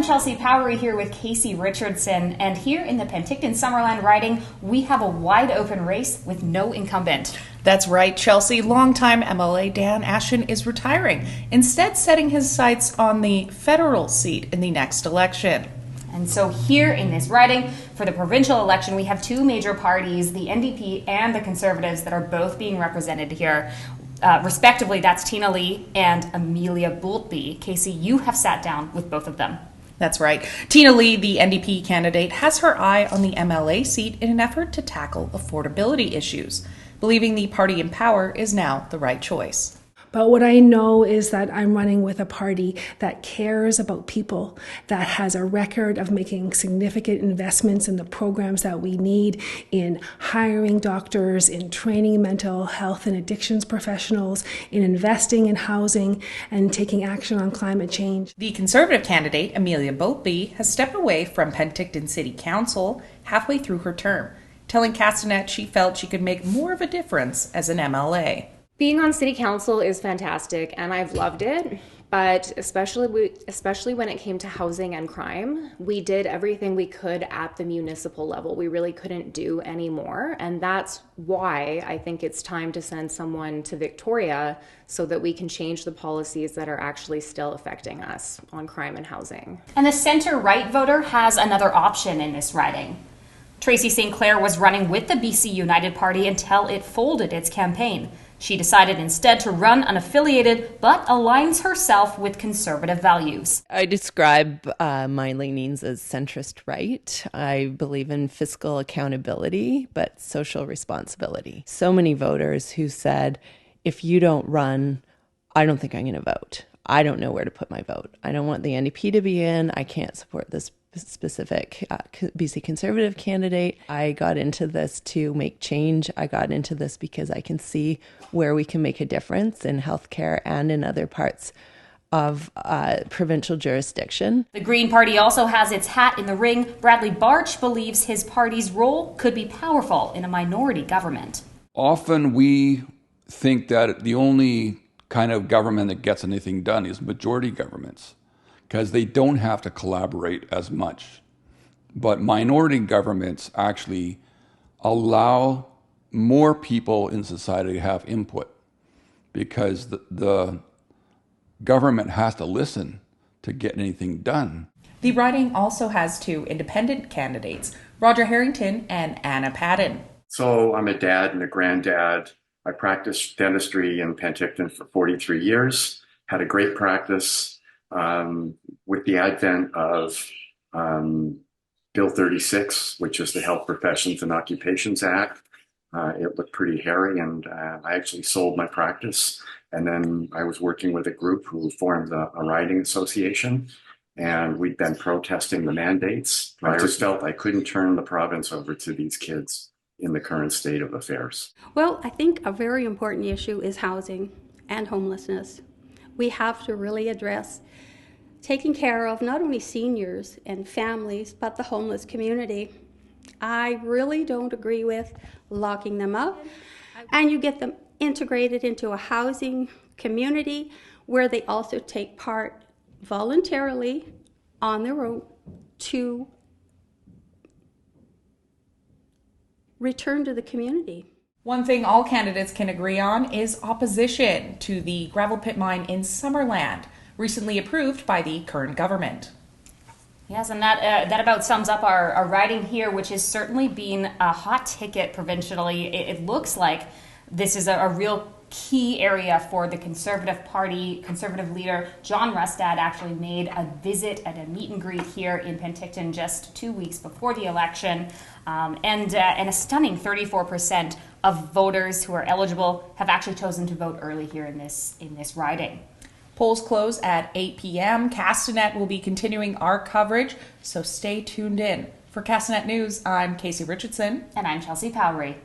I'm Chelsea Powery here with Casey Richardson, and here in the Penticton Summerland riding, we have a wide open race with no incumbent. That's right, Chelsea. Longtime MLA Dan Ashton is retiring, instead setting his sights on the federal seat in the next election. And so here in this riding, for the provincial election, we have two major parties, the NDP and the Conservatives, that are both being represented here. Respectively, that's Tina Lee and Amelia Boultby. Casey, you have sat down with both of them. That's right. Tina Lee, the NDP candidate, has her eye on the MLA seat in an effort to tackle affordability issues, believing the party in power is now the right choice. But what I know is that I'm running with a party that cares about people, that has a record of making significant investments in the programs that we need, in hiring doctors, in training mental health and addictions professionals, in investing in housing, and taking action on climate change. The Conservative candidate, Amelia Boultby, has stepped away from Penticton City Council halfway through her term, telling Castanet she felt she could make more of a difference as an MLA. Being on city council is fantastic and I've loved it, but especially when it came to housing and crime, we did everything we could at the municipal level. We really couldn't do any more, and that's why I think it's time to send someone to Victoria so that we can change the policies that are actually still affecting us on crime and housing. And the center-right voter has another option in this riding. Tracy St. Clair was running with the BC United Party until it folded its campaign. She decided instead to run unaffiliated, but aligns herself with conservative values. I describe my leanings as centrist right. I believe in fiscal accountability, but social responsibility. So many voters who said, if you don't run, I don't think I'm going to vote. I don't know where to put my vote. I don't want the NDP to be in. I can't support this specific BC Conservative candidate. I got into this to make change. I got into this because I can see where we can make a difference in healthcare and in other parts of provincial jurisdiction. The Green Party also has its hat in the ring. Bradley Barch believes his party's role could be powerful in a minority government. Often we think that the only kind of government that gets anything done is majority governments, because they don't have to collaborate as much. But minority governments actually allow more people in society to have input, because the government has to listen to get anything done. The riding also has two independent candidates, Roger Harrington and Anna Patton. So I'm a dad and a granddad. I practiced dentistry in Penticton for 43 years, had a great practice. With the advent of Bill 36, which is the Health Professions and Occupations Act, it looked pretty hairy, and I actually sold my practice. And then I was working with a group who formed a riding association, and we'd been protesting the mandates. I just felt I couldn't turn the province over to these kids in the current state of affairs. Well, I think a very important issue is housing and homelessness. We have to really address taking care of not only seniors and families, but the homeless community. I really don't agree with locking them up, and you get them integrated into a housing community where they also take part voluntarily on their own to return to the community. One thing all candidates can agree on is opposition to the gravel pit mine in Summerland, recently approved by the current government. Yes, and that about sums up our riding here, which has certainly been a hot ticket provincially. It looks like this is a real key area for the Conservative Party. Conservative leader John Rustad actually made a visit at a meet and greet here in Penticton just 2 weeks before the election, and a stunning 34% of voters who are eligible have actually chosen to vote early here in this riding. Polls close at 8 p.m. Castanet will be continuing our coverage, so stay tuned in. For Castanet News, I'm Casey Richardson. And I'm Chelsea Powery.